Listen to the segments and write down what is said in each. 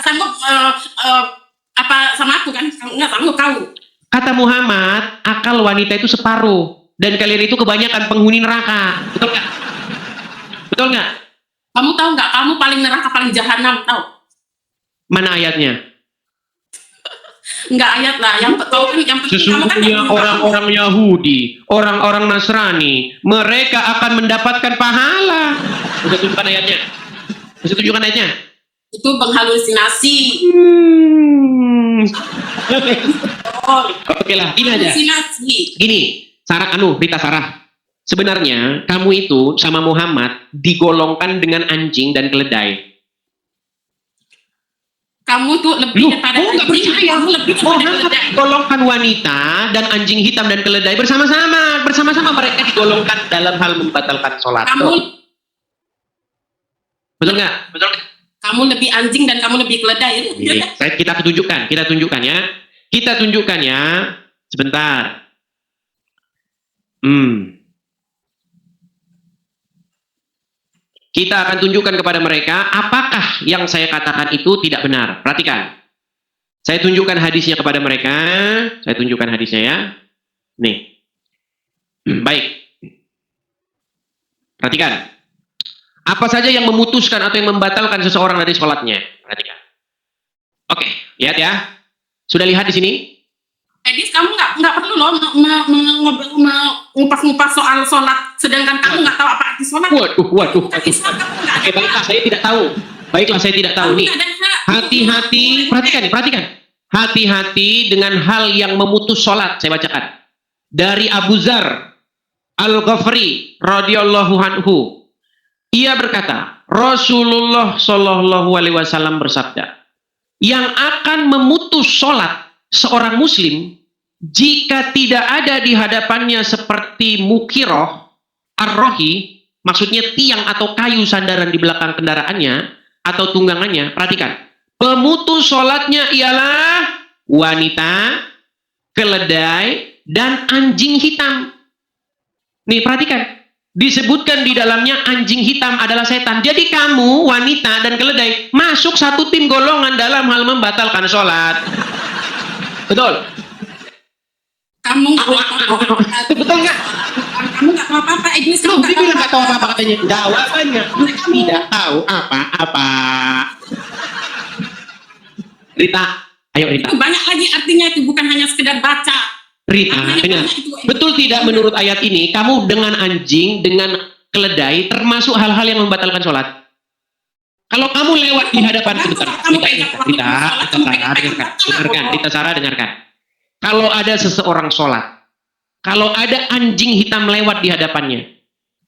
sanggup apa sama aku kan? Nggak sanggup kau. Kata Muhammad, akal wanita itu separuh. Dan kalian itu kebanyakan penghuni neraka. Betul nggak? Betul nggak? Kamu tahu nggak? Kamu paling neraka, paling jahanam, tahu? Mana ayatnya? Enggak ayat lah. Yang tahu kan, yang penting kamu kan Sesungguhnya orang-orang Yahudi, orang-orang Nasrani, mereka akan mendapatkan pahala. Bisa tunjukkan ayatnya? Bisa tunjukkan ayatnya? itu menghalusinasi. Oke lah, ini aja. Halusinasi. Gini, Sarah, Rita Sarah. Sebenarnya kamu itu sama Muhammad digolongkan dengan anjing dan keledai. Kamu tuh lebih daripada nggak percaya. kamu lebih daripada Muhammad keledai. digolongkan wanita dan anjing hitam dan keledai bersama-sama. Bersama-sama mereka digolongkan dalam hal membatalkan sholat. Kamu Betul nggak? Betul nggak? kamu lebih anjing dan kamu lebih keledai. Ini, kita tunjukkan ya. Kita tunjukkan ya. Sebentar. Kita akan tunjukkan kepada mereka apakah yang saya katakan itu tidak benar. Perhatikan. Saya tunjukkan hadisnya kepada mereka. Saya tunjukkan hadisnya ya. Nih. Baik. Perhatikan. Apa saja yang memutuskan atau yang membatalkan seseorang dari sholatnya. Perhatikan. Oke, lihat ya. Sudah lihat di sini? Edis, kamu nggak perlu loh ngupas-ngupas soal sholat, sedangkan kamu nggak tahu apa arti sholat. Waduh. Islam kamu nggak ada. Oke, baiklah, saya tidak tahu. Baiklah, saya tidak tahu. Kamu Nih, nggak ada hak. hati-hati, perhatikan. Hati-hati dengan hal yang memutus sholat. Saya bacakan. Dari Abu Dzar Al-Ghafari radhiyallahu anhu. Ia berkata, Rasulullah Shallallahu alaihi wasallam bersabda, yang akan memutus sholat seorang muslim jika tidak ada di hadapannya seperti mukiroh ar-rohi, maksudnya tiang atau kayu sandaran di belakang kendaraannya atau tunggangannya. Perhatikan, pemutus sholatnya ialah wanita, keledai, dan anjing hitam. Nih perhatikan, disebutkan di dalamnya anjing hitam adalah setan. Jadi kamu, wanita dan keledai, masuk satu tim golongan dalam hal membatalkan sholat. Betul? Kamu nggak Betul nggak? Kamu nggak tahu apa-apa. Edis, kamu Dia bilang nggak tahu apa-apa katanya. Jawabannya tidak tahu apa-apa. Rita, ayo Rita. Itu banyak lagi artinya, itu bukan hanya sekedar baca. Rita, dengar. Betul tidak menurut ayat ini, kamu dengan anjing, dengan keledai, termasuk hal-hal yang membatalkan sholat? Kalau kamu lewat di hadapan, sebentar. Rita Sarah, dengarkan. Kalau ada seseorang sholat, kalau ada anjing hitam lewat di hadapannya,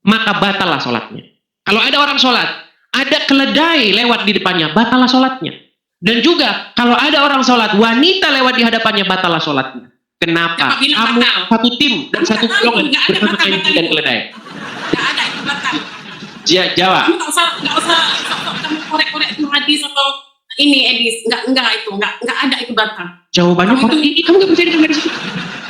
maka batallah sholatnya. Kalau ada orang sholat, ada keledai lewat di depannya, batallah sholatnya. Dan juga, kalau ada orang sholat, wanita lewat di hadapannya, batallah sholatnya. Kenapa? Kamu satu tim dan satu golongan bersama anjing dan keledai. Nggak ada itu batal. Jawab. Kamu nggak usah kamu korek-korek itu hadis atau ini Edis. Nggak ada itu batal. Jawabannya kamu nggak percaya dengan hadis itu.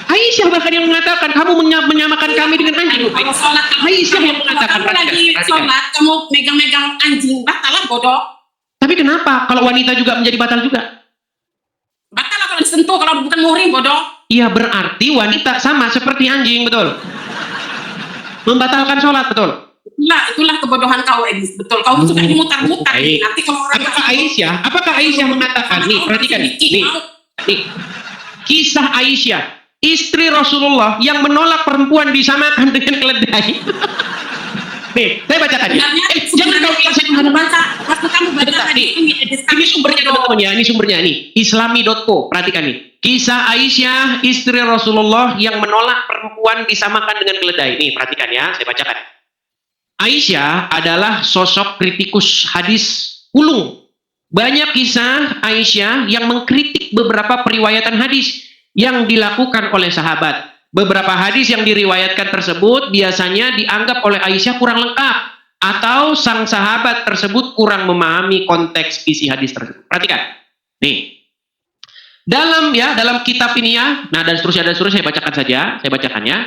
Aisyah bahkan yang mengatakan kamu menyamakan kami dengan anjing. Kalau sholat, Aisyah yang mengatakan. kamu lagi sholat, kamu megang-megang anjing, batal lah bodoh. Tapi kenapa? Kalau wanita juga menjadi batal juga? Batal lah kalau disentuh, kalau bukan muhrim bodoh. Iya, berarti wanita sama seperti anjing, betul? Membatalkan sholat, betul? Itulah kebodohan kau, Edis. Betul, kau suka dimutar-mutar. Nanti kalau orang Apakah Aisyah mengatakan, nih, perhatikan, nih, kisah Aisyah, istri Rasulullah yang menolak perempuan disamakan dengan keledai. Nih, saya bacakan ya. Jangan kau bilang saya baca. Waktu kamu baca hadis ini, Edis. Ini sumbernya teman-teman ya, ini sumbernya nih. Islami.co, perhatikan nih. Kisah Aisyah, istri Rasulullah yang menolak perempuan disamakan dengan keledai. Nih, perhatikan ya, saya bacakan. Aisyah adalah sosok kritikus hadis ulung. Banyak kisah Aisyah yang mengkritik beberapa periwayatan hadis yang dilakukan oleh sahabat. Beberapa hadis yang diriwayatkan tersebut biasanya dianggap oleh Aisyah kurang lengkap atau sang sahabat tersebut kurang memahami konteks isi hadis tersebut. Perhatikan. Nih. Dalam kitab ini ya, nah dan seterusnya saya bacakan saja, saya bacakan ya.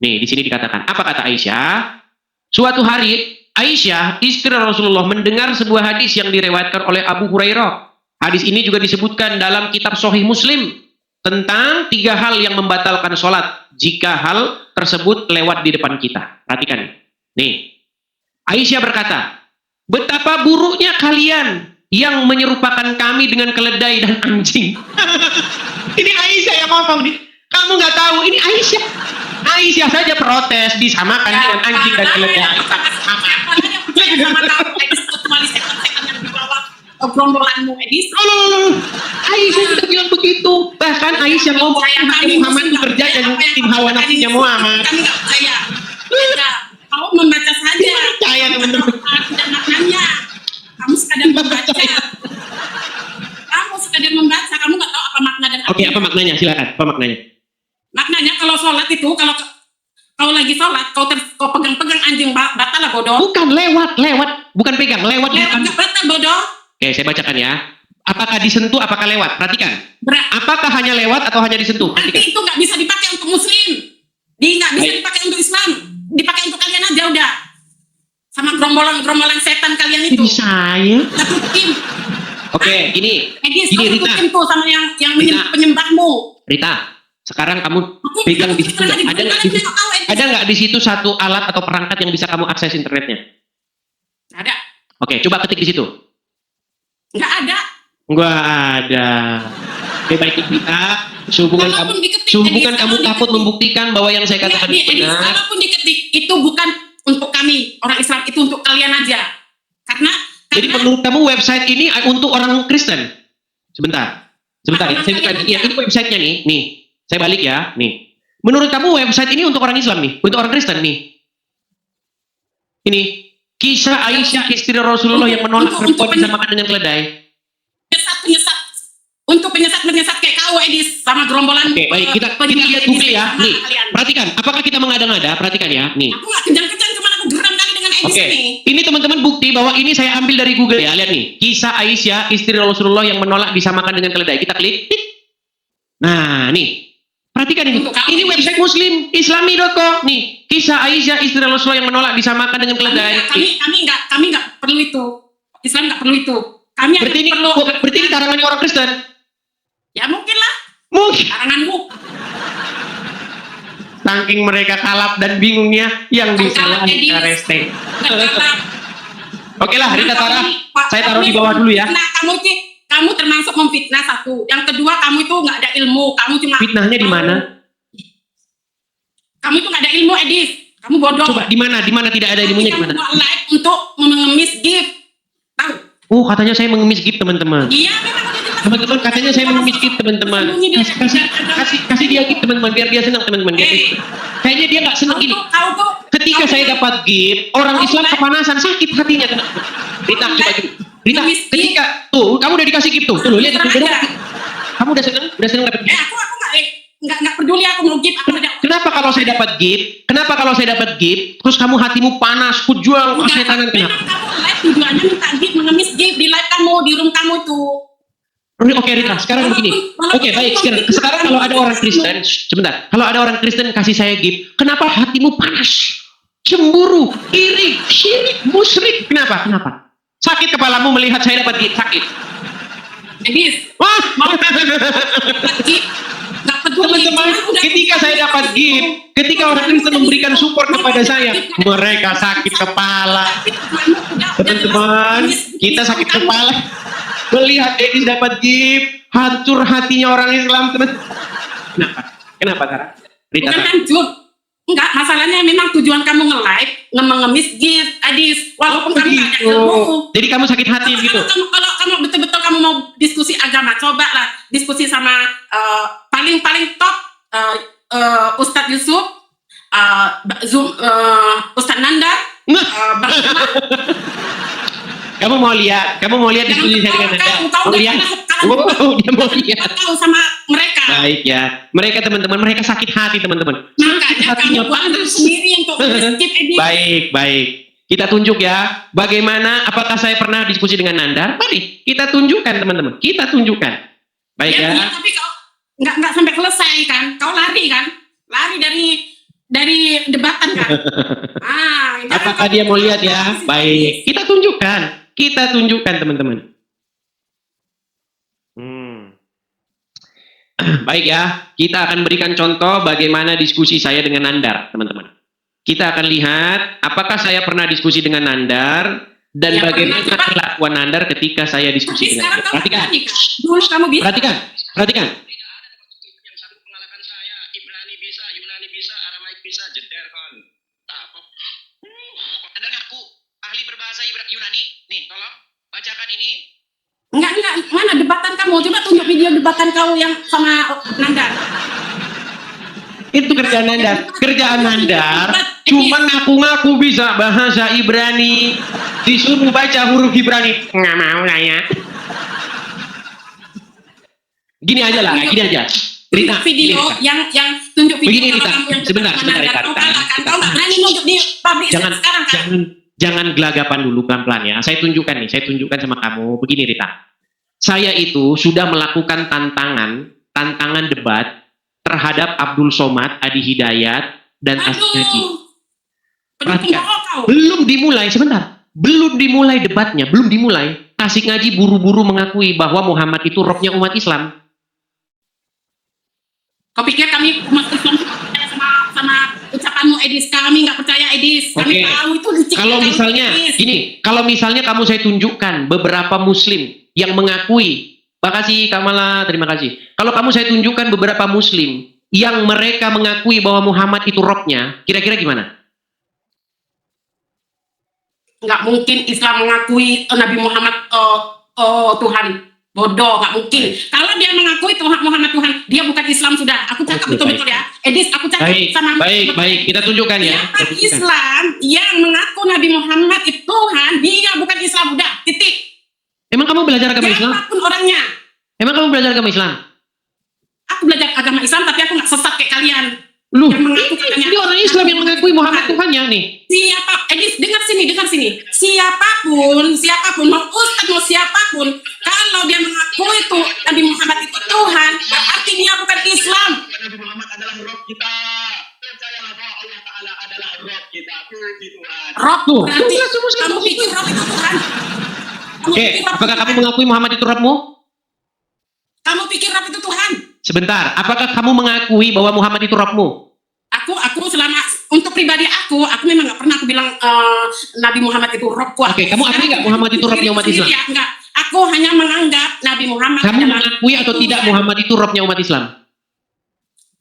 Nih, di sini dikatakan, apa kata Aisyah? Suatu hari Aisyah, istri Rasulullah mendengar sebuah hadis yang diriwayatkan oleh Abu Hurairah Hadis ini juga disebutkan dalam kitab Sahih Muslim tentang 3 hal yang membatalkan sholat jika hal tersebut lewat di depan kita. Perhatikan nih. Aisyah berkata, betapa buruknya kalian yang menyerupakan kami dengan keledai dan anjing. Ini Aisyah yang ngomong nih. Kamu nggak tahu, ini Aisyah. Aisyah saja protes disamakan dengan anjing dan keledai. Sama tahu Edis kecuali setan-setan yang di bawah gerombolanmu Edis. Aisyah sudah bilang begitu. Bahkan Aisyah ngomong Muhammad bekerja dan tim hawa nafsunya Muhammad. Kami nggak percaya. Kau membaca saja. Percaya teman-teman. Tidak maknanya. Kamu sekadar membaca. Kamu sekadar membaca. Kamu nggak tahu apa makna dan Oke, apa maknanya? Silakan. Apa maknanya? Maknanya kalau sholat itu, kalau kau lagi sholat, kau pegang-pegang anjing batal lah bodoh. Bukan lewat, bukan pegang, lewat di Lewat depan. nggak batal bodoh. Oke, saya bacakan ya. Apakah disentuh, apakah lewat? Perhatikan. Apakah hanya lewat atau hanya disentuh? Nanti Perhatikan. itu nggak bisa dipakai untuk muslim. Dia nggak bisa Baik. dipakai untuk Islam. Dipakai untuk kalian aja udah. Sama gerombolan setan kalian itu. Ini saya. Satu tim. Oke, ini Edis, Ini, kau Rita. satu tim tuh sama yang Rita. penyembahmu. Rita. Sekarang kamu pegang di situ. Ada nggak di situ? Ada nggak di situ satu alat atau perangkat yang bisa kamu akses internetnya? Ada. Oke, coba ketik di situ. Nggak ada. Nggak ada. Oke, baik Rita. Sehubungan kamu, Kalaupun diketik, sehubungan Edis, kamu kalau takut diketik. membuktikan bahwa yang saya katakan Edis, benar. kalaupun diketik itu bukan untuk kami orang Islam, itu untuk kalian aja. Karena Jadi menurut kamu website ini untuk orang Kristen? Sebentar ya. Saya buka. Ya, ini websitenya nih. Saya balik ya. Nih. Menurut kamu website ini untuk orang Islam nih? Untuk orang Kristen nih? Ini. Kisah Aisyah istri Rasulullah yang menolak perempuan disamakan dengan keledai. penyesat untuk penyesat kayak kau Edis sama gerombolan. Oke, baik. Kita lihat Google ya. Nih. Perhatikan. Apakah kita mengada-ngada? Perhatikan ya. Nih. Aku nggak kejang-kejang cuman aku geram kali dengan Edis Oke, nih. ini teman-teman bukti bahwa ini saya ambil dari Google ya. Lihat nih, kisah Aisyah istri Rasulullah yang menolak disamakan dengan keledai. Kita klik. Nah, nih. Perhatikan ini. Untuk kamu. Ini website Muslim Islami.co. Nih, kisah Aisyah istri Rasulullah yang menolak disamakan dengan keledai. Kami nggak perlu itu. Islam nggak perlu itu. Kami hanya Berarti ini perlu. berarti ini karangannya orang Kristen. Ya mungkin lah. Mungkin. Karanganmu. Saking mereka kalap dan bingungnya yang disalahin Edis. Kareste. Nggak kalah. Oke lah, Rita Tara. Pak, Saya taruh di kamu bawah dulu ya. Nah, kamu termasuk memfitnah satu. Yang kedua, kamu itu nggak ada ilmu. Kamu cuma Fitnahnya di mana? Kamu itu nggak ada ilmu, Edis. Kamu bodoh. Coba di mana? Di mana tidak ada ilmunya di Kamu mana? buat live untuk mengemis gift. Tahu? Oh, katanya saya mengemis gift, teman-teman. Iya, memang udah jelas. Teman-teman, katanya saya mengemis gift, teman-teman. Kasih dia gift, teman-teman, biar dia senang, teman-teman. Kayaknya dia nggak senang ini. Kau tuh Ketika saya dapat gift, orang Islam kepanasan, sakit hatinya. Rita, coba dulu. Rita, ketika tuh, kamu udah dikasih gift tuh. Tuh, lihat itu. Kamu udah senang dapat gift. aku nggak peduli aku mau gift aku ada. Kenapa kalau saya dapat gift? Kenapa kalau saya dapat gift, terus kamu hatimu panas, kujual kesetanan kenapa? Memang kamu live tujuannya minta gift, mengemis gift di live kamu, di room kamu itu. Oke Rita, sekarang begini. Oke baik, sekarang kalau ada orang Kristen, sebentar. Kalau ada orang Kristen kasih saya gift, kenapa hatimu panas? Cemburu, iri, syirik, musyrik. Kenapa? Sakit kepalamu melihat saya dapat gift, sakit. Edis, Wah, gift nggak peduli. teman-teman, ketika saya dapat gift, ketika orang Kristen memberikan support kepada saya, mereka sakit kepala. Teman-teman, kita sakit kepala melihat Edis dapat gift, hancur hatinya orang Islam, teman. Kenapa Tara? Rita, Bukan hancur. Enggak, masalahnya memang tujuan kamu nge-live, ngemis gift, Edis, walaupun kamu nggak ada ilmu. jadi kamu sakit hati gitu. Kalau kamu betul-betul kamu mau diskusi agama, cobalah diskusi sama paling top Ustadz Yusuf, Ustadz Nanda, Kamu mau lihat diskusi saya dengan Anda? Mau lihat? Wow, dia mau lihat. Tahu sama mereka. Baik ya, mereka teman-teman, mereka sakit hati teman-teman. Makanya kamu buat sendiri untuk skip edit. Baik. Kita tunjuk ya, bagaimana, apakah saya pernah diskusi dengan Nanda? Mari, kita tunjukkan teman-teman, kita tunjukkan. Baik ya. Tapi kau nggak sampai selesai kan? Kau lari kan? Lari dari debatan kan? Apakah dia mau lihat ya? Baik, kita tunjukkan teman-teman. Baik ya, kita akan berikan contoh bagaimana diskusi saya dengan Nandar, teman-teman. Kita akan lihat apakah saya pernah diskusi dengan Nandar dan Ya, bagaimana pernah, Pak. kelakuan Nandar ketika saya Tapi diskusi dengan sekarang dia. kamu Perhatikan, berani, Kak. Dulu kamu bisa. perhatikan, perhatikan. Yang sanggup mengalahkan saya, Ibrani bisa, Yunani bisa, Aramaik bisa, jeder kan. Apa? Anda ngaku ahli berbahasa Yunani. Nih, tolong bacakan ini. Enggak. Mana debatan kamu? Coba tunjuk video debatan kau yang sama Nandar. Itu kerjaan Nandar. Kerjaan Nandar cuma ngaku-ngaku bisa bahasa Ibrani. Disuruh baca huruf Ibrani. Nggak mau lah ya. Gini aja lah, gini aja. Rita, Tunjuk video gini, Rita. yang tunjuk video Begini, kalau Rita. kamu yang Sebentar, debat sama sebentar, Nandar. Rita, Kau Rita. kalah kan? Kau nggak berani nunjuk di publik Jangan, sekarang kan? jangan gelagapan dulu pelan-pelan ya. Saya tunjukkan sama kamu. Begini Rita. Saya itu sudah melakukan tantangan debat terhadap Abdul Somad, Adi Hidayat, dan Asy Haji. Aduh. Pendukung Perhatikan. bohong kau. Belum dimulai, sebentar. Belum dimulai debatnya, belum dimulai. Asy Ngaji buru-buru mengakui bahwa Muhammad itu robnya umat Islam. Kau pikir kami umat Islam percaya sama ucapanmu Edis? Kami nggak percaya Edis. Kami Oke. tahu itu diciptakan Kalau misalnya, Edis. gini, kalau misalnya kamu saya tunjukkan beberapa Muslim yang mengakui, makasih Kamala, terima kasih. Kalau kamu saya tunjukkan beberapa Muslim yang mereka mengakui bahwa Muhammad itu robnya, kira-kira gimana? Nggak mungkin Islam mengakui Nabi Muhammad Tuhan. Bodoh, nggak mungkin. Kalau dia mengakui Tuhan Muhammad Tuhan, dia bukan Islam sudah. Aku cakap Oke, betul-betul ya. Edis, aku cakap Baik, sama baik, kita tunjukkan ya. Siapa Kita tunjukkan. Islam yang mengaku Nabi Muhammad itu Tuhan, dia bukan Islam. Udah, titik. Emang kamu belajar agama Islam? Siapapun orangnya. Emang kamu belajar agama Islam? Aku belajar agama Islam, tapi aku nggak sesat kayak kalian. Loh, Yang mengaku katanya. ini orang Islam yang mengakui Muhammad Tuhannya nih. Siapa, Edis, dengar sini. Siapapun, mau ustaz, mau siapapun, kalau dia mengaku itu Nabi Muhammad itu Tuhan, berarti dia bukan Islam. Nabi Muhammad adalah Rob kita. Percayalah bahwa Allah Ta'ala adalah Rob kita. Puji Tuhan. Rob, Tuh, berarti jelas semua Muslim. kamu pikir Rob itu Tuhan. Oke, apakah kamu mengakui Muhammad itu robmu? Kamu pikir Rob itu Tuhan? Sebentar, apakah kamu mengakui bahwa Muhammad itu robmu? Aku selama untuk pribadi aku memang nggak pernah aku bilang Nabi Muhammad itu Robku. Oke, kamu akui nggak Muhammad itu robnya umat Islam? Ya, enggak. Aku hanya menganggap Nabi Muhammad Kamu adalah mengakui atau Tuhan. tidak Muhammad itu robnya umat Islam?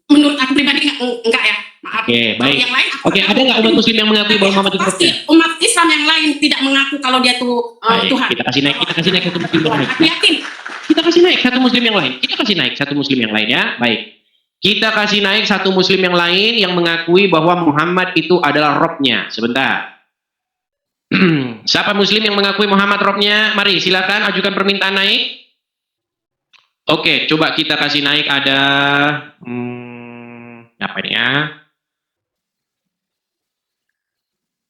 Menurut aku pribadi enggak ya. Maaf. Oke, baik. Kalau yang lain, Oke, ada nggak umat Muslim yang mengakui bahwa Muhammad itu pasti robnya? umat Islam yang lain tidak mengaku kalau dia itu Baik, Tuhan. kita kasih naik satu muslim yang lain. Aku yakin. Kita kasih naik satu muslim yang lain. Kita kasih naik satu muslim yang lain ya. Baik. Kita kasih naik satu muslim yang lain yang mengakui bahwa Muhammad itu adalah robnya. Sebentar. Siapa muslim yang mengakui Muhammad robnya? Mari silakan ajukan permintaan naik. Oke, coba kita kasih naik ada apa ini ya?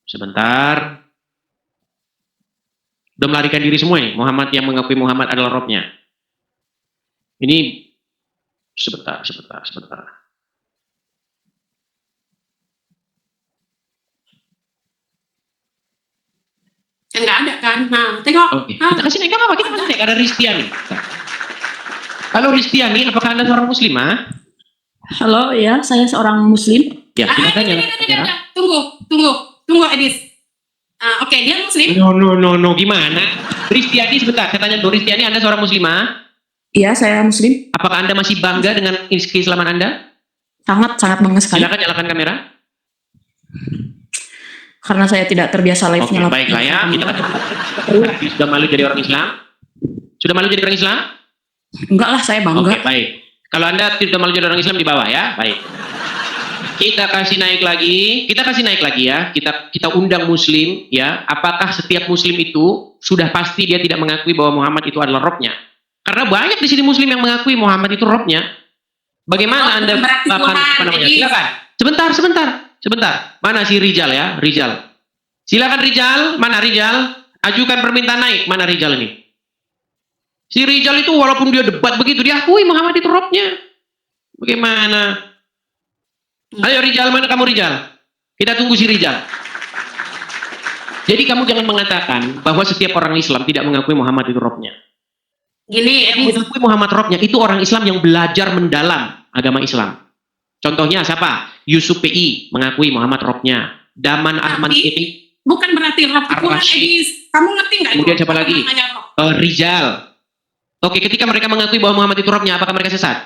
Sebentar. Udah melarikan diri semua nih. Muhammad yang mengakui Muhammad adalah robnya. Ini sebentar. Enggak ada kan? Nah, tengok. Oke, kita kasih naik apa? Kita kasih naik. Ada Ristiani. Halo Ristiani, apakah Anda seorang muslimah? Halo, ya, saya seorang muslim. Ya, silakan ya. Ada. Tunggu Edis. Oke, dia muslim. No, gimana? Ristiani, sebentar, saya tanya dulu, Ristiani, Anda seorang muslimah? Iya, saya muslim. Apakah Anda masih bangga dengan keislaman Anda? Sangat bangga sekali. Silakan nyalakan kamera. Karena saya tidak terbiasa live Oke, nyala. baiklah ya. Kita sudah malu jadi orang Islam? Sudah malu jadi orang Islam? Enggak lah, saya bangga. Oke, baik. Kalau Anda tidak malu jadi orang Islam di bawah ya, baik. Kita kasih naik lagi ya. Kita undang muslim ya. Apakah setiap muslim itu sudah pasti dia tidak mengakui bahwa Muhammad itu adalah robnya? Karena banyak di sini muslim yang mengakui Muhammad itu robnya. Bagaimana Anda berarti apa Tuhan, namanya? jadi- Silakan. Sebentar. Mana si Rijal ya? Rijal. Silakan Rijal. Mana Rijal? Ajukan permintaan naik. Mana Rijal ini? Si Rijal itu walaupun dia debat begitu, dia akui Muhammad itu robnya. Bagaimana? Ayo Rijal, mana kamu Rijal? Kita tunggu si Rijal. Jadi kamu jangan mengatakan bahwa setiap orang Islam tidak mengakui Muhammad itu robnya. Gini, Yang mengakui Muhammad Robnya itu orang Islam yang belajar mendalam agama Islam. Contohnya siapa? Yusuf PI mengakui Muhammad Robnya. Daman Ahmad Kiri, bukan berarti Rob itu Tuhan, Ar-Rasyid. Edis. Kamu ngerti nggak? Kemudian itu? siapa Apa lagi? namanya Rob? Rijal. Oke, ketika mereka mengakui bahwa Muhammad itu Robnya, apakah mereka sesat?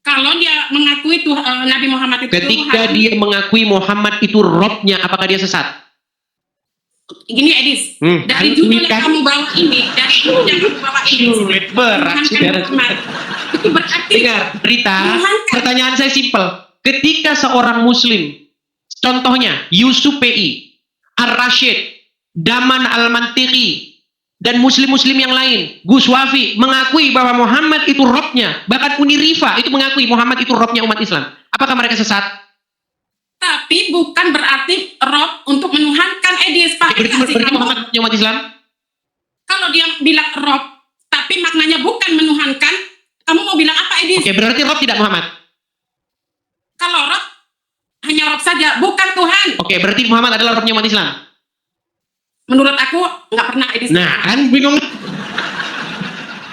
Kalau dia mengakui Nabi Muhammad itu Ketika Tuhan, dia mengakui Muhammad itu Robnya, apakah dia sesat? gini Edis, dari kan judul sulit yang kan? kamu bawa ini, dari judul yang kamu bawa ini, Sulit, berat, Tuhan saudara. Muhammad, itu berarti Dengar, Rita, Tuhan kan- pertanyaan saya simpel. Ketika seorang Muslim, contohnya Yusuf PI, Ar-Rasyid, Daman Al-Mantiki, dan Muslim-Muslim yang lain, Gus Wafi, mengakui bahwa Muhammad itu Robnya, bahkan Uni Rifa itu mengakui Muhammad itu Robnya umat Islam. Apakah mereka sesat? tapi bukan berarti Rob untuk menuhankan Edis. Pak, Berarti Muhammad Robnya umat Islam? kalau dia bilang Rob, tapi maknanya bukan menuhankan, kamu mau bilang apa Edis? Oke, berarti Rob tidak Muhammad. Kalau Rob hanya Rob saja, bukan Tuhan. Oke, berarti Muhammad adalah Robnya umat Islam. Menurut aku nggak pernah Edis. Nah, kan bingung.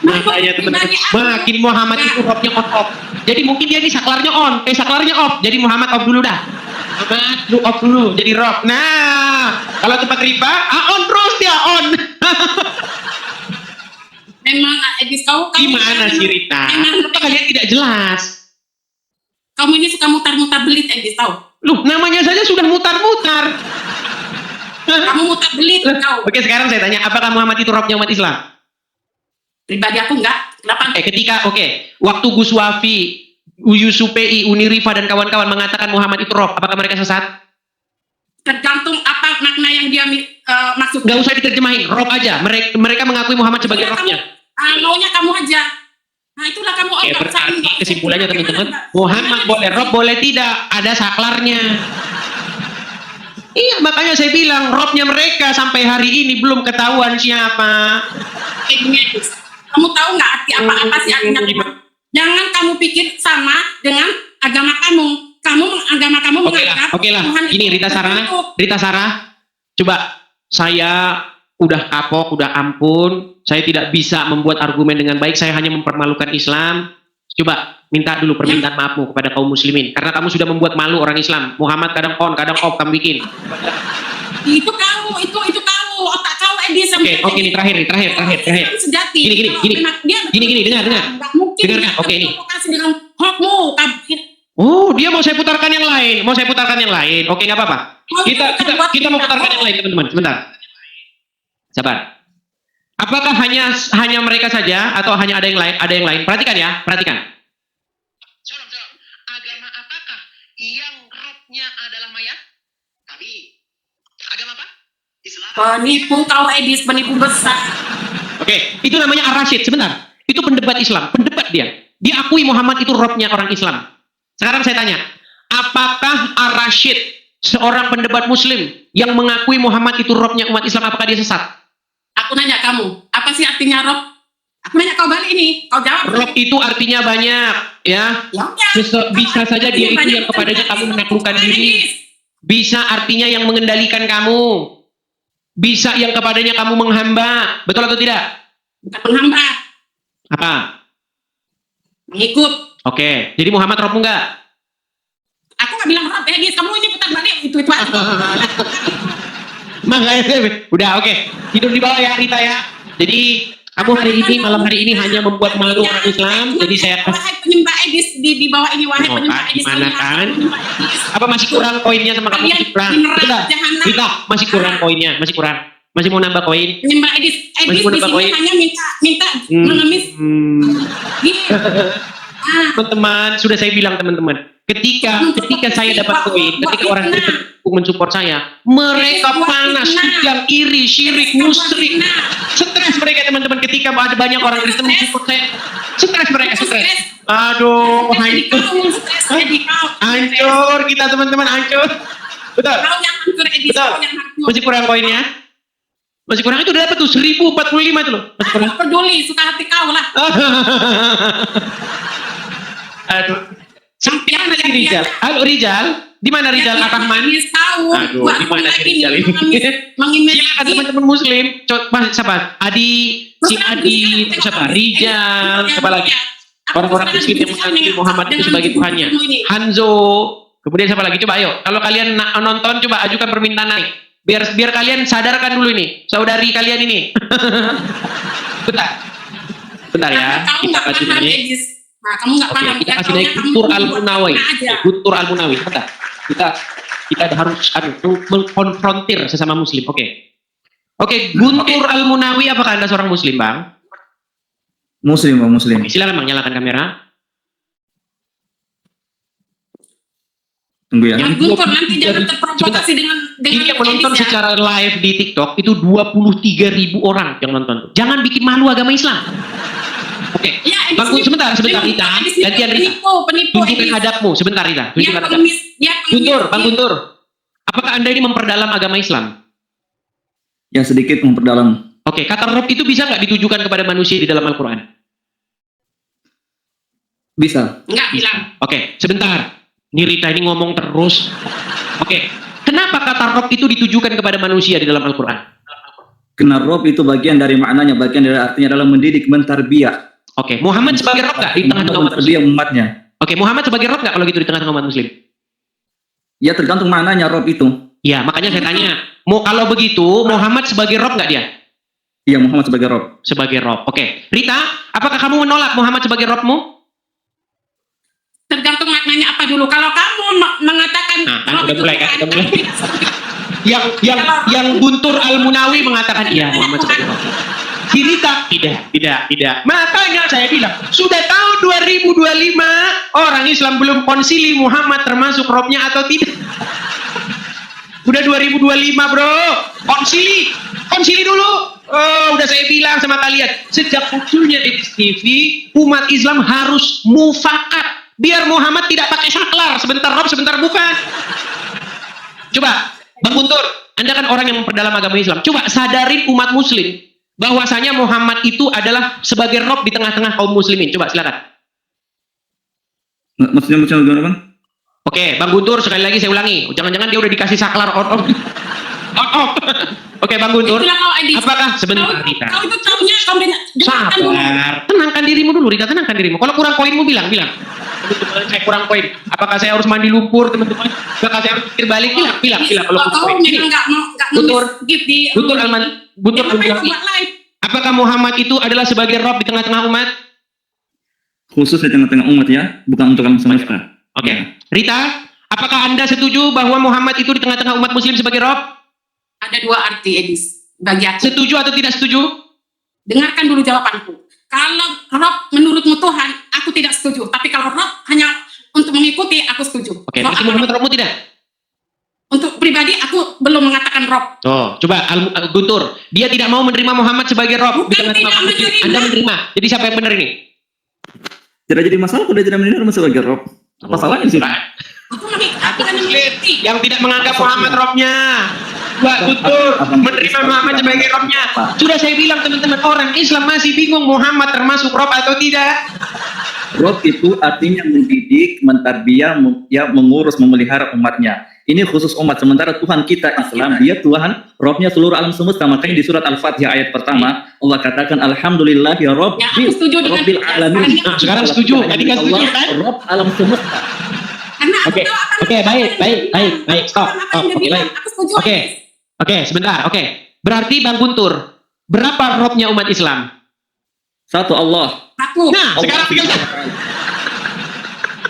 Menurut Makanya teman-teman, pribadi aku, makin Muhammad itu Robnya off. Jadi mungkin dia ini saklarnya on, saklarnya off. Jadi Muhammad off dulu dah. Muhammad lu off dulu, jadi Rob. Nah, kalau tempat riba, on terus dia on. memang Edis kau Gimana sih Rita? Apa kalian tidak jelas? Kamu ini suka mutar-mutar belit Edis tahu? Loh, namanya saja sudah mutar-mutar. Kamu mutar belit kau. Oke, sekarang saya tanya, apakah Muhammad itu Robnya umat Islam? Pribadi aku enggak. Kenapa? Waktu Gus Wafi, Yusuf PI, Uni Rifa dan kawan-kawan mengatakan Muhammad itu Rob, apakah mereka sesat? Tergantung apa makna yang dia maksud. Gak usah diterjemahin, Rob aja. Mereka mengakui Muhammad sebagai Robnya. Maunya kamu aja. Nah itulah kamu Oke, berarti kesimpulannya teman-teman, Muhammad boleh Rob, boleh tidak, ada saklarnya. Iya, makanya saya bilang Robnya mereka sampai hari ini belum ketahuan siapa. Kamu tahu nggak arti apa sih artinya Tuhan? Jangan kamu pikir sama dengan agama kamu. Agama kamu menganggap Oke lah. Tuhan Ini itu Rita Sarah, coba saya udah kapok, udah ampun, saya tidak bisa membuat argumen dengan baik, saya hanya mempermalukan Islam. Coba minta dulu permintaan maafmu kepada kaum muslimin, karena kamu sudah membuat malu orang Islam. Muhammad kadang on, kadang off kamu bikin. itu kamu, itu kamu, otak kau Edis. Oke, ini terakhir. Sejati. Gini, dengar. Mungkin Dengarkan, oke, ini. provokasi dengan hoaxmu. Oh, dia mau saya putarkan yang lain. Oke, nggak apa-apa. Kita mau putarkan yang lain, teman-teman. Sebentar. Sabar. Apakah hanya mereka saja atau hanya ada yang lain? Ada yang lain. Perhatikan ya, perhatikan. Salam. Agama apakah yang Robnya adalah mayat? Kami. Agama apa? Islam. Penipu kau Edis, penipu besar. Oke, itu namanya Ar-Rasyid. Sebentar. Itu pendebat Islam, pendebat dia. Dia akui Muhammad itu Robnya orang Islam. Sekarang saya tanya, apakah Ar-Rasyid, seorang pendebat Muslim yang mengakui Muhammad itu Robnya umat Islam, apakah dia sesat? Aku nanya kamu, apa sih artinya Rob? Aku nanya kau balik ini, kau jawab. Rob itu artinya banyak, ya. Ya udah. Bisa saja dia itu Banyak yang kepadanya kamu menaklukkan Edis. diri. Bisa artinya yang mengendalikan kamu. Bisa yang kepadanya kamu menghamba. Betul atau tidak? Bukan menghamba, Apa? mengikut. Oke, jadi Muhammad Robmu enggak? Aku nggak bilang Rob Edis, kamu ini putar balik itu aja. Makanya, udah oke. Tidur di bawah ya Rita ya. Jadi kamu malam hari ini hanya membuat malu orang Islam. Jadi saya Wahai penyembah Edis di bawah ini, wahai Oh, penyembah Edis. gimana kan? penyembah Edis. apa masih kurang koinnya sama kamu? Kalian Masih kurang. di neraka Rita, jahanam. Rita, masih kurang koinnya, masih kurang. Masih mau nambah koin? Penyembah Edis Masih di mau nambah sini koin? hanya minta mengemis. Gini. Teman-teman, sudah saya bilang teman-teman, ketika saya dapat koin, ketika orang Kristen mensupport saya, mereka panas, kejam, iri, syirik, musyrik, stres mereka teman-teman. Ketika ada banyak orang Kristen mensupport saya, stres mereka, stres. Aduh, hancur kita teman-teman, hancur. Betul. Kau yang hancur Edis, Betul. kau yang hancur. Masih kurang koinnya? Masih kurang, itu udah dapat tuh 1045 itu loh. Masih kurang. Aku peduli, suka hati kau lah. Aduh. Di mana lagi Rijal? Halo Rijal, di mana Rijal Ar-Rahman? Edis tahu. Aduh, Buat di mana lagi Rijal ini? mengimajinasi. Silakan teman-teman Muslim, siapa? Adi si Adi, siapa? Rijal, siapa lagi? Orang-orang miskin yang mengakui Muhammad itu sebagai Tuhannya. Hanzo, kemudian siapa lagi? Coba ayo, kalau kalian nonton, coba ajukan permintaan naik. Biar kalian sadarkan dulu ini, saudari kalian ini. Bentar ya, Kamu kita nggak kasih paham, naik. Edis. Nah, kamu nggak Oke, paham. kita Ya, kasih naik taunya kamu Guntur buat Al-Munawi. aja. Guntur Al-Munawi. Bentar. Kita harus mengkonfrontir sesama muslim. Oke, Guntur Al-Munawi, apakah Anda seorang muslim, Bang? Muslim, Bang, Muslim. Oke, silakan Bang, nyalakan kamera. Tunggu ya. Yang Guntur nanti jangan terprovokasi dengan Ini yang menonton Edis ya. secara live di TikTok itu 23.000 orang yang nonton. Jangan bikin malu agama Islam. Oke, Ya, Edis Bang, ini- sebentar, Rita. Edis ini Gantian Rita. Penipu, Tunjukkan Edis. adabmu, sebentar Rita. Dia Tunjukkan adab. pengemis, dia pengemis. Guntur, Bang Guntur. Apakah Anda ini memperdalam agama Islam? Yang sedikit memperdalam. Oke, kata Rob itu bisa nggak ditujukan kepada manusia di dalam Al-Quran? Bisa. Enggak bilang. Oke, sebentar. Ini Rita ini ngomong terus. Oke, kenapa kata Rob itu ditujukan kepada manusia di dalam Al-Quran? Karena Rob itu bagian dari maknanya, bagian dari artinya adalah mendidik, mentarbiyah. Oke, Muhammad sebagai Rob nggak di tengah-tengah umat muslim? Mentarbiyah umatnya. Oke, Muhammad sebagai Rob nggak kalau gitu di tengah-tengah umat muslim? Ya tergantung maknanya Rob itu. Ya, makanya saya tanya. Kalau begitu, Muhammad sebagai Rob nggak dia? Iya, Muhammad sebagai Rob. Sebagai Rob. Oke, Rita, apakah kamu menolak Muhammad sebagai Robmu? Tergantung maknanya apa dulu. Kalau kamu mengatakan Nah, kan Rob udah itu mulai kan, Tuhan, udah mulai. aku tidak setuju. Yang Guntur Al-Munawi mengatakan iya Muhammad sebagai Rob. Si Rita tidak. Makanya saya bilang sudah tahun 2025 orang Islam belum konsili Muhammad termasuk Robnya atau tidak. Udah 2025 bro, konsili dulu. Oh, udah saya bilang sama kalian sejak munculnya Edis TV umat Islam harus mufakat biar Muhammad tidak pakai saklar sebentar Rob sebentar bukan. Coba Bang Guntur, Anda kan orang yang memperdalam agama Islam. Coba sadarin umat muslim bahwasanya Muhammad itu adalah sebagai Rob di tengah-tengah kaum muslimin. Coba silakan. Maksudnya gimana, Bang? Oke, Bang Guntur sekali lagi saya ulangi. Jangan-jangan dia udah dikasih saklar on. Oke, Bang Guntur. Itulah kau, Edis. Apakah sebentar Kau Rita? itu taunya kau dengarkan dulu. Sabar. Tenangkan dirimu dulu, Rita. Tenangkan dirimu. Kalau kurang koinmu bilang. Teman-teman, saya kurang koin. Apakah saya harus mandi lumpur, teman-teman? Apakah saya harus pikir balik? Bilang. Kalau Kau kurang koin. memang nggak Guntur. skip di Guntur Kenapa itu bilang. buat live? Apakah Muhammad itu adalah sebagai Rob di tengah-tengah umat? Khusus di tengah-tengah umat ya, bukan untuk alam semesta. Oke. Rita, apakah Anda setuju bahwa Muhammad itu di tengah-tengah umat muslim sebagai Rob? Ada dua arti, Edis, bagi aku. Setuju atau tidak setuju? Dengarkan dulu jawabanku. Kalau Rob menurutmu Tuhan, aku tidak setuju. Tapi kalau Rob hanya untuk mengikuti, aku setuju. Oke, Mau berarti apa? Muhammad Robmu tidak? Untuk pribadi, aku belum mengatakan Rob. Oh, coba Guntur, dia tidak mau menerima Muhammad sebagai Rob di Bukan tengah-tengah tidak umat muslim. menerima. Anda menerima. Jadi siapa yang benar ini? Tidak jadi masalah kalau dia tidak menerima sebagai Rob. Apa salahnya sih? Aku hanya mengikuti. Yang tidak menganggap Muhammad Robnya. Mbak Guntur menerima Muhammad sebagai Robnya. Sudah saya bilang teman-teman, orang Islam masih bingung Muhammad termasuk Rob atau tidak. Rob itu artinya mendidik, mentarbiyah, mengurus, memelihara umatnya. Ini khusus umat. Sementara Tuhan kita Islam, dia Tuhan, Robnya seluruh alam semesta. Makanya di surat Al-Fatihah ayat pertama, Allah katakan Alhamdulillah ya Rob, Ya, aku setuju dengan Rabbil itu. alamin. Nah, sekarang setuju. Tadi kan setuju, kan? Rob alam semesta. Karena aku Oke, tahu apa oke, yang baik, stop, apa yang stop, dia oke, bilang. baik. Aku setuju. Oke. Oke, sebentar, oke. Berarti Bang Guntur, berapa Robnya umat Islam? Satu Allah. Aku. Nah, sekarang tinggal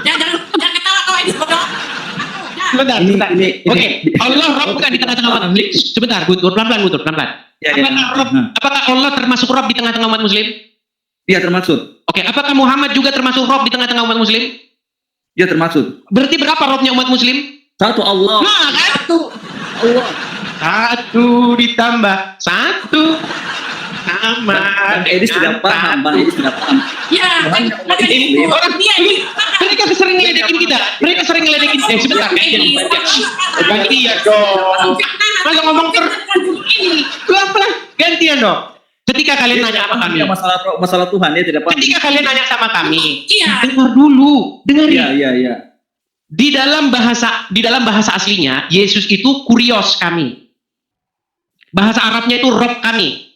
Jangan ketawa kau, Edis, bodoh. Aku. Ya. sebentar. Ini- Oke, Allah Rob bukan di tengah-tengah umat muslim. Sebentar, Guntur, pelan-pelan Guntur, pelan-pelan. Ya, ya. Apakah Allah termasuk Rob di tengah-tengah umat muslim? Iya termasuk. Oke, apakah Muhammad juga termasuk Rob di tengah-tengah umat muslim? Dia termasuk. Berarti berapa Robnya umat muslim? Satu Allah. Nah, kan? Satu. Allah. Satu ditambah satu sama Bang Edis tidak paham. Bang Edis tidak paham. Ya, Banyak umat makanya Islam. itu. Orang Dia ini, mereka sering ngeledekin kita. Mereka sering ngeledekin kita. Sebentar, gantian. Gantian dong. Masa ngomong ini. pelan-pelan. Gantian dong. Ketika kalian nanya sama kami, Dia masalah Tuhan dia tidak paham. ketika kalian nanya sama kami, Iya. dengar dulu, dengarin. Iya. Di dalam bahasa aslinya, Yesus itu kurios kami. Bahasa Arabnya itu Rob kami.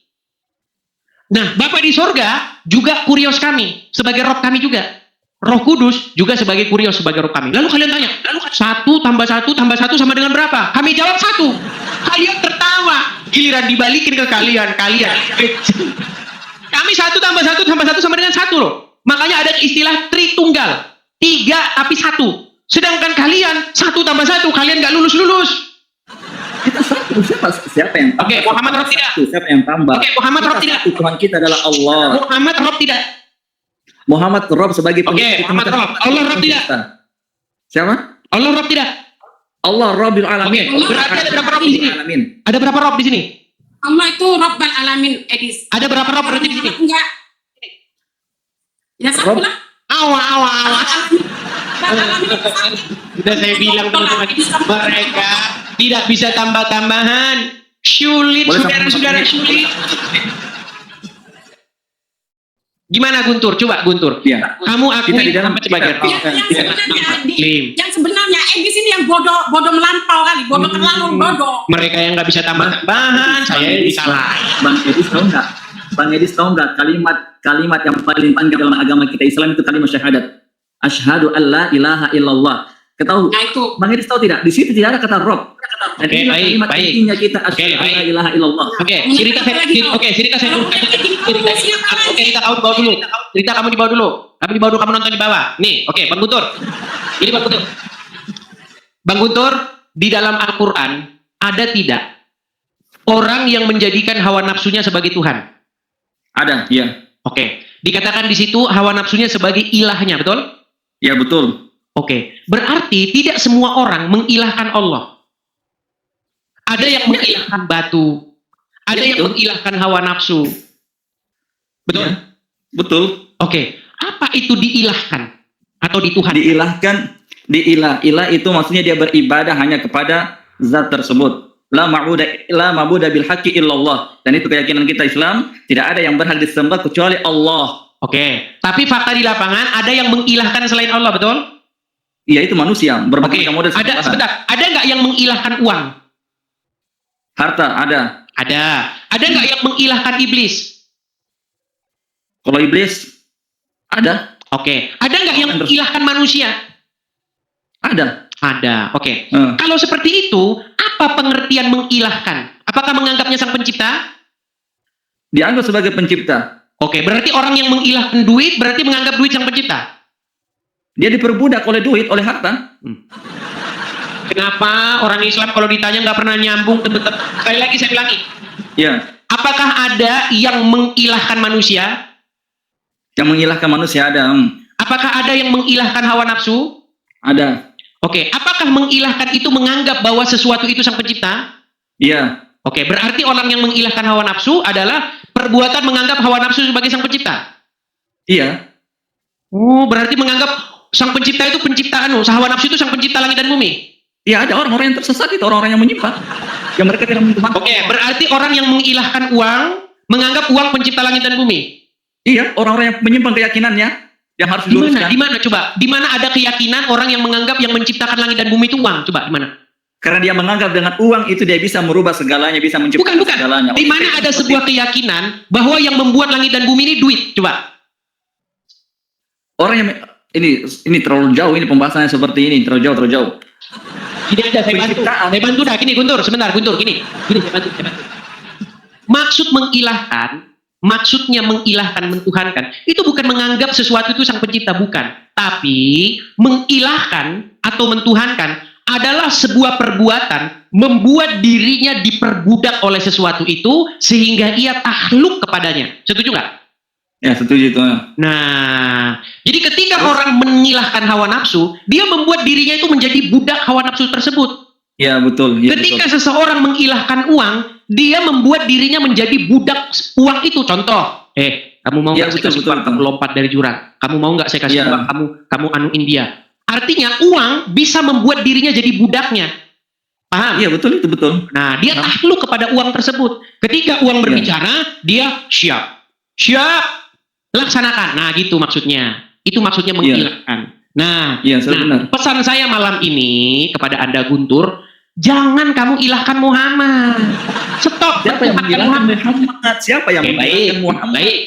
Nah, Bapa di sorga juga kurios kami, sebagai Rob kami juga. Roh Kudus juga sebagai kurios, sebagai Rob kami. Lalu kalian tanya, lalu 1 tambah 1 tambah 1 sama dengan berapa? Kami jawab 1. Kalian tertawa. Giliran dibalikin ke kalian. Kami 1 tambah 1 tambah 1 sama dengan 1 loh. Makanya ada istilah Tritunggal. 3 tapi 1. Sedangkan kalian 1 tambah 1, kalian nggak lulus-lulus. Kita satu. Siapa yang tambah? Oke, Muhammad Rob tidak. Siapa yang tambah? Oke, Muhammad Rob Kita tidak. satu, Tuhan kita adalah Allah. Muhammad Rob tidak. Muhammad Rob sebagai Oke, pemilik Muhammad Rob. Allah Rob tidak. Siapa? Allah Rob tidak. Allah Rabbil Alamin. Oke, berarti ada berapa Rob di sini? Alamin. Ada berapa Rob di sini? Allah itu Rabbal Alamin, Edis. Ada berapa Rob berarti di sini? Enggak. Ya satu Rob. lah. Awa. Rabbal Alamin itu satu. Sudah saya bilang teman-teman, mereka tidak bisa tambah-tambahan. Sulit, Boleh saudara-saudara, sama-sama. sulit. Gimana Guntur? Coba Guntur. Iya. Kamu akui Kita di dalam apa sebagai kita- Rob? Yang sebenarnya Edis ini yang bodoh melampau kali, bodoh terlalu bodoh. Mereka yang nggak bisa tambah-tambahan, saya yang disalahin. Bang Edis tahu nggak? Bang Edis tahu nggak kalimat yang paling panjang dalam agama kita Islam itu kalimat syahadat. Asyhadu an la ilaha illallah. Ketahui? Nah itu. Bang Edis tahu tidak? Di situ tidak ada kata Rob. Dan Oke, inilah baik, kalimat baik. intinya kita asyhadu an la baik. ilaha illallah. Oke, cerita saya urutkan. Oke, kita kamu di bawah dulu. Cerita kamu di bawah dulu. Kamu nonton di bawah. Nih, oke, Bang Guntur. Ini Bang Guntur. Bang Guntur, di dalam Al-Qur'an ada tidak orang yang menjadikan hawa nafsunya sebagai Tuhan? Ada, ya. Oke. Dikatakan di situ hawa nafsunya sebagai ilahnya, betul? Ya betul. Oke. Berarti tidak semua orang mengilahkan Allah. Ada yang mengilahkan batu, ada Ya, yang betul. mengilahkan hawa nafsu. Betul? Ya, betul. Oke. Apa itu diilahkan atau dituhankan? Ilah itu maksudnya dia beribadah hanya kepada zat tersebut. La ma'budu bil haqqi illallah. Dan itu keyakinan kita Islam, tidak ada yang berhak disembah kecuali Allah. Oke. Tapi fakta di lapangan ada yang mengilahkan selain Allah, betul? Iya, itu manusia Oke. berbagai model Ada sembahan. sebentar. Ada nggak yang mengilahkan uang? Harta ada. Ada. Ada nggak yang mengilahkan iblis? Kalau iblis ada. Oke. Ada nggak yang mengilahkan manusia? Ada. Ada. Oke. Eh, Kalau seperti itu, apa pengertian mengilahkan? Apakah menganggapnya sang pencipta? dianggap sebagai pencipta. Oke, berarti orang yang mengilahkan duit berarti menganggap duit sang pencipta. Dia diperbudak oleh duit, oleh harta. Kenapa orang Islam kalau ditanya nggak pernah nyambung? Sekali lagi saya bilangi. Ya, Apakah ada yang mengilahkan manusia? yang mengilahkan manusia ada. Apakah ada yang mengilahkan hawa nafsu? Ada. Oke, apakah mengilahkan itu menganggap bahwa sesuatu itu sang pencipta? Iya. Oke, berarti orang yang mengilahkan hawa nafsu adalah perbuatan menganggap hawa nafsu sebagai sang pencipta. Iya. Oh, berarti menganggap sang pencipta itu penciptaan, hawa nafsu itu sang pencipta langit dan bumi. Iya, ada orang-orang yang tersesat itu, orang-orang yang menyimpang. Yang mereka tidak mentuhankan. Oke, berarti orang yang mengilahkan uang menganggap uang pencipta langit dan bumi. Iya, orang-orang yang menyimpang keyakinannya yang harus Di mana? diluruskan. Di mana coba? Di mana ada keyakinan orang yang menganggap yang menciptakan langit dan bumi itu uang? Coba di mana? Karena dia menganggap dengan uang itu dia bisa merubah segalanya, bisa menciptakan Bukan. segalanya. Di mana ada sebuah keyakinan bahwa yang membuat langit dan bumi ini duit? Coba. Orang yang ini terlalu jauh, ini pembahasannya seperti ini, terlalu jauh. Gini aja saya bantu. Penciptaan. Saya bantu dah. Gini Guntur, sebentar Guntur. Gini saya bantu. Maksud mengilahkan, maksudnya mengilahkan, mentuhankan, itu bukan menganggap sesuatu itu sang pencipta, bukan. Tapi mengilahkan atau mentuhankan adalah sebuah perbuatan membuat dirinya diperbudak oleh sesuatu itu sehingga ia takluk kepadanya. Setuju nggak? Ya, setuju itu. Nah, jadi ketika orang mengilahkan hawa nafsu, dia membuat dirinya itu menjadi budak hawa nafsu tersebut. Ya, betul. Ya, Ketika betul. seseorang mengilahkan uang, dia membuat dirinya menjadi budak uang itu. Contoh, kamu mau Ya, nggak saya betul, kasih betul, uang, kamu betul. lompat dari jurang? Kamu mau nggak saya kasih Ya. uang, kamu anu India? Artinya uang bisa membuat dirinya jadi budaknya. Paham? Iya, betul, itu betul. Nah, dia takluk kepada uang tersebut. Ketika uang berbicara, dia siap, laksanakan. Nah, gitu maksudnya. Itu maksudnya mengilahkan. Nah, Iya, benar. pesan saya malam ini kepada Anda Guntur, Jangan kamu ilahkan Muhammad. Stop. Siapa yang mempertuhankan mengilahkan Muhammad? Siapa yang Oke, mengilahkan baik. Muhammad? Baik.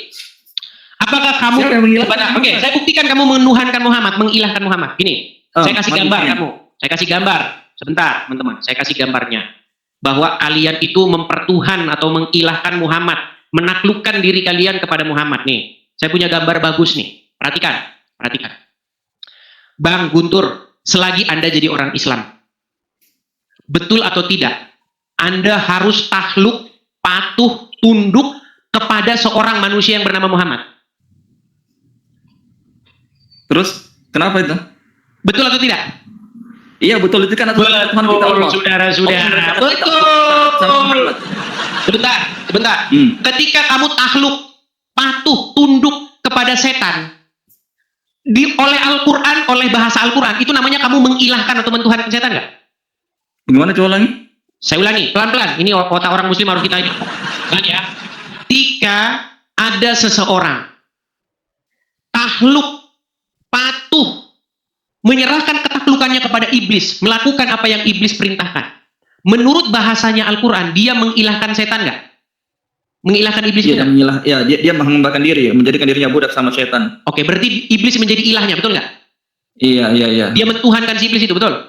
Apakah kamu Siapa yang mengilahkan Oke, Muhammad? saya buktikan kamu menuhankan Muhammad, mengilahkan Muhammad. Gini, saya kasih mari gambar buktikan. kamu. Saya kasih gambar. Sebentar, teman-teman. Saya kasih gambarnya. Bahwa kalian itu mempertuhan atau mengilahkan Muhammad, menaklukkan diri kalian kepada Muhammad nih. Saya punya gambar bagus nih. Perhatikan, perhatikan. Bang Guntur, selagi Anda jadi orang Islam, betul atau tidak, Anda harus takluk, patuh, tunduk kepada seorang manusia yang bernama Muhammad. Terus kenapa itu? Betul atau tidak? Iya betul, itu kan aturan Tuhan kita Allah. Saudara-saudara. Sama Betul. Muhammad. Sebentar, sebentar. Ketika kamu takluk, patuh, tunduk kepada setan, oleh Al-Quran, oleh bahasa Al-Quran, itu namanya kamu mengilahkan atau mentuhankan setan nggak? Bagaimana coba ulangi? Saya ulangi, pelan-pelan. Ini otak orang muslim harus kita ini. Ulangi ya. Ketika ada seseorang takluk, patuh, menyerahkan ketaklukannya kepada iblis, melakukan apa yang iblis perintahkan. Menurut bahasanya Al-Quran, dia mengilahkan setan nggak? Mengilahkan iblis Dia nggak? dia mengembangkan diri, menjadikan dirinya budak sama setan. Oke, berarti iblis menjadi ilahnya, betul nggak? Iya. Dia mentuhankan si iblis itu, betul?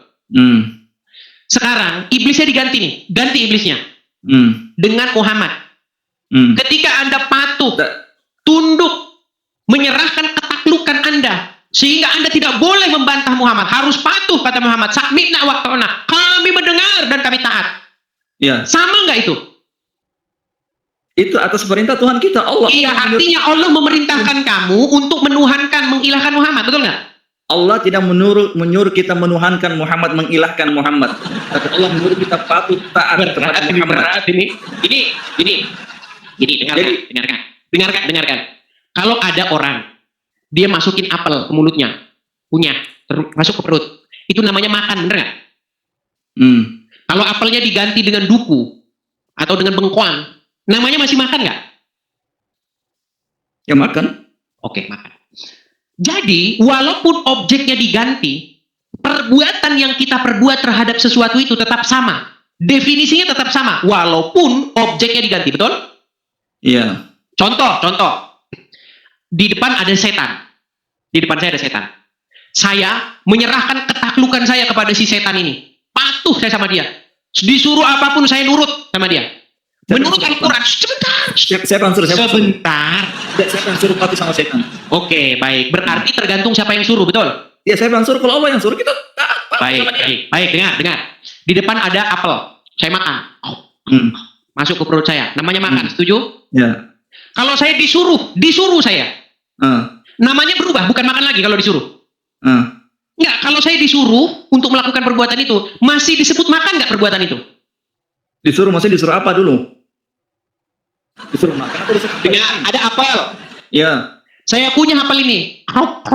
Sekarang, iblisnya diganti nih. Ganti iblisnya. Dengan Muhammad. Ketika Anda patuh, tunduk, menyerahkan ketaklukan Anda, sehingga Anda tidak boleh membantah Muhammad, harus patuh kata Muhammad. Sami'na wa ta'na. Kami mendengar dan kami taat. Iya. Sama nggak itu? Itu atas perintah Tuhan kita, Allah. Iya, artinya Allah memerintahkan kamu untuk menuhankan, mengilahkan Muhammad, betul nggak? Allah tidak menyuruh kita menuhankan Muhammad, mengilahkan Muhammad. Tapi Allah menyuruh kita patuh taat kepada Muhammad. Berat ini. Dengarkan. Kalau ada orang, dia masukin apel ke mulutnya, masuk ke perut, itu namanya makan, bener nggak? Kalau apelnya diganti dengan duku atau dengan bengkoang, namanya masih makan nggak? Ya makan. Oke, makan. Jadi, walaupun objeknya diganti, perbuatan yang kita perbuat terhadap sesuatu itu tetap sama. Definisinya tetap sama, walaupun objeknya diganti, betul? Iya. Contoh. Di depan ada setan. Di depan saya ada setan. Saya menyerahkan ketaklukan saya kepada si setan ini. Patuh saya sama dia. Disuruh apapun saya nurut sama dia. Menurut Al-Quran, sebentar. Siapa yang suruh? Sebentar. Siapa yang suruh patuh sama setan? Oke, baik. Berarti tergantung siapa yang suruh, betul? Ya siapa yang suruh? Kalau Allah yang suruh kita taat. Baik. Dengar. Di depan ada apel. Saya makan. Masuk ke perut saya. Namanya makan. Setuju? Ya. Kalau saya disuruh saya. Namanya berubah, bukan makan lagi kalau disuruh. Enggak, kalau saya disuruh untuk melakukan perbuatan itu, masih disebut makan nggak perbuatan itu? Maksudnya disuruh apa dulu? Disuruh makan atau disuruh? Ada apel. Ya. Saya punya apel ini. Krop.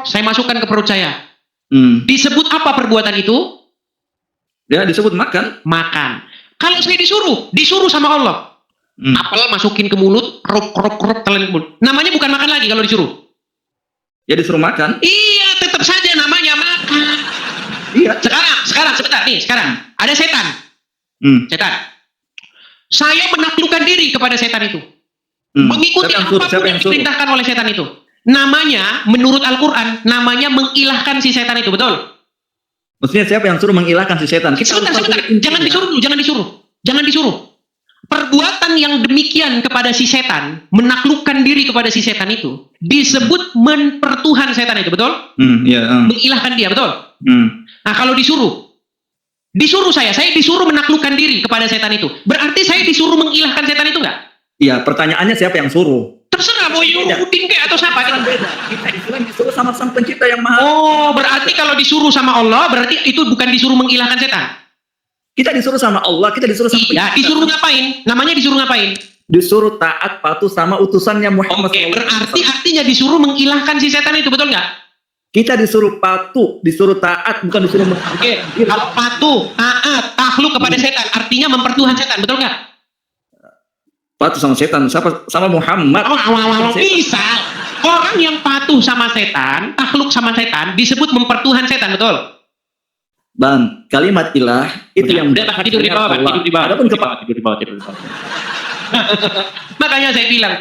Saya masukkan ke perut saya. Disebut apa perbuatan itu? Ya, disebut makan. Makan. Kalau saya disuruh sama Allah. Apel masukin ke mulut, krop, telan ke mulut. Namanya bukan makan lagi kalau disuruh. Ya disuruh makan. Iya, tetap saja namanya makan. Iya. Sekarang sebentar nih, sekarang ada setan. Setan. Saya menaklukkan diri kepada setan itu. Mengikuti apapun yang diperintahkan oleh setan itu. Namanya, menurut Al-Quran, namanya mengilahkan si setan itu, betul? Maksudnya siapa yang suruh mengilahkan si setan? Sebentar. Jangan disuruh. Perbuatan yang demikian kepada si setan, menaklukkan diri kepada si setan itu, disebut mempertuhan setan itu, betul? Mengilahkan dia, betul? Nah, kalau disuruh saya disuruh menaklukkan diri kepada setan itu. Berarti saya disuruh mengilahkan setan itu enggak? Iya, pertanyaannya siapa yang suruh? Terserah mau Yudin kayak atau siapa. Beda. Kita Islam disuruh sama Sang Pencipta yang Maha. Oh, berarti kalau disuruh sama Allah, berarti itu bukan disuruh mengilahkan setan. Kita disuruh sama Allah, kita disuruh sama Iya, disuruh ngapain? Namanya disuruh ngapain? Disuruh taat patuh sama utusannya Muhammad. Oke, berarti artinya disuruh mengilahkan si setan itu, betul nggak? Kita disuruh patuh, disuruh taat, bukan disuruh Oke, kalau patuh, taat, takluk kepada setan, artinya mempertuhan setan, betul nggak? Patuh sama setan, sama Muhammad. Bisa. Orang yang patuh sama setan, takluk sama setan, disebut mempertuhan setan, betul? Bang, kalimat ilah itu yang udah Pak, tidur di bawah, Pak. Allah. Tidur di bawah. Adapun Tidur di bawah. Makanya saya bilang,